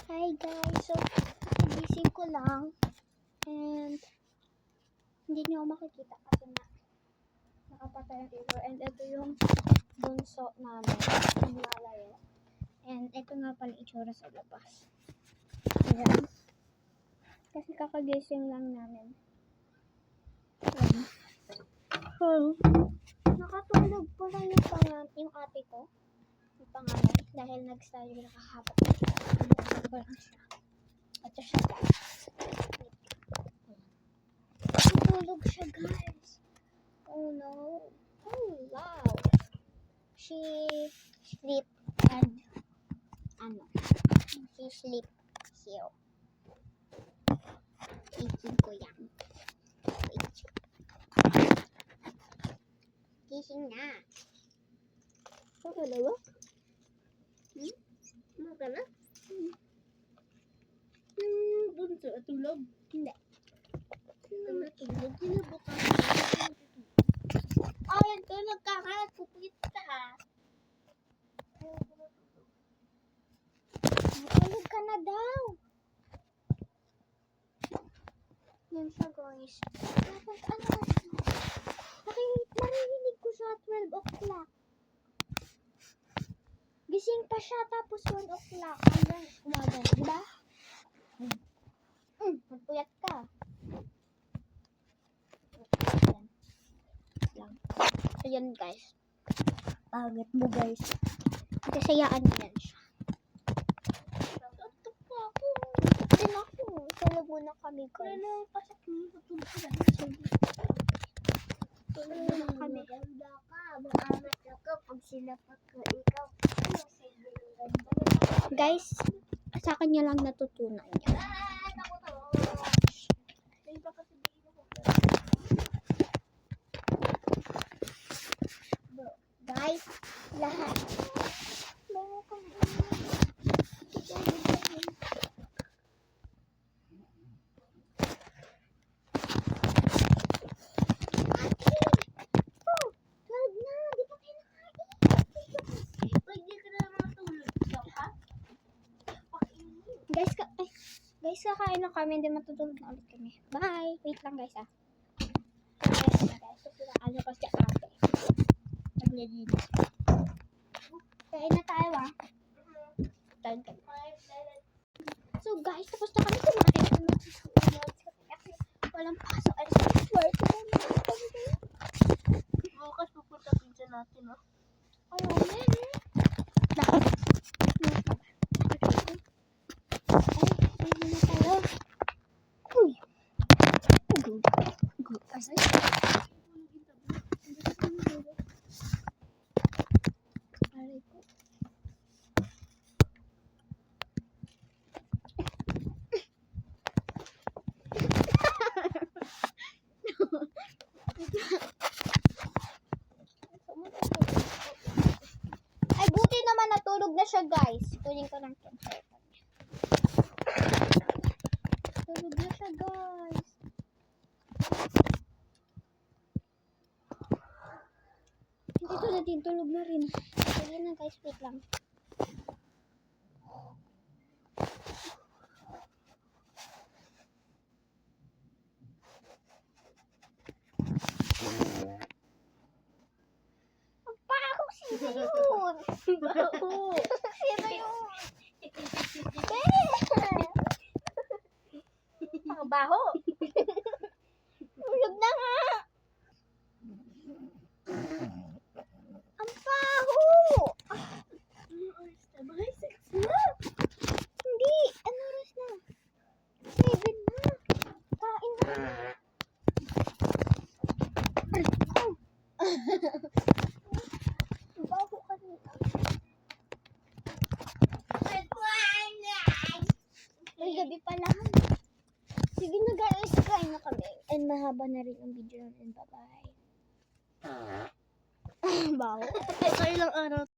Hi guys, so gising ko lang and hindi niyo ako makikita kasi nakapatay ang TV and ito yung bunso namin, naglalaro. And ito nga pala itsura sa labas. Ayan. Kasi kakagising lang namin. Ayan. So, nakatulog pala yung ate ko. Yung pangalan. Dahil nag-study na kahapon. Tulog ko lang siya. Ito siya guys. Natulog siya guys. Oh no. Oh wow. She sleep and she sleep here. Gising ko yan. Gising na. Okay na ba? Okay na? Bunso, tulog? Hindi. Natulog? Kinabukan ka. Ayan, tulog ka ha. Kupit ka ha. Natulog ka na daw. Yan siya guys. Tapos ano? Narinig ko siya 12 o'clock. Gising pa siya tapos 1 o'clock. Hanggang umaga. Diba? Magpuyat ka. So yun guys. Pagod mo guys. Kasayaan mo yan siya. Tatok pa ako. Din ako. Tulog muna kami guys. Ano pasok mo? Tulog muna kami. Maganda ka. Maamat ako pag sila ikaw. Guys, sa kanya lang natutunan niya. Guys, lahat. Guys, kakain na kami, hindi matutulog na ulit kami. Bye! Wait lang guys ah. Guys, ano pa siya ate. Naglilinis. Kain na tayo ah. So guys, tapos na kami kumain. Kasi walang pasok. Ay, sorry. Bukas pupunta pinsa natin ah. Ayaw na eh. Bakit? Ay, buti naman natulog na siya guys. Kunin ko lang ito. Tulog na siya guys. Dito na din, tulog na rin. Sige na guys, wait lang. Ang baho, sino yun? Baho. Sino yun? Ang baho. Tulog na nga. Ang baho. Hindi. Ano oras na? 7 na. Kain na. Ang baho ka nito. Ay, gabi pa lang. Sige na guys, kain na kami. And mahaba na rin ang video natin. Bye-bye. Baho. Ay, ilang araw.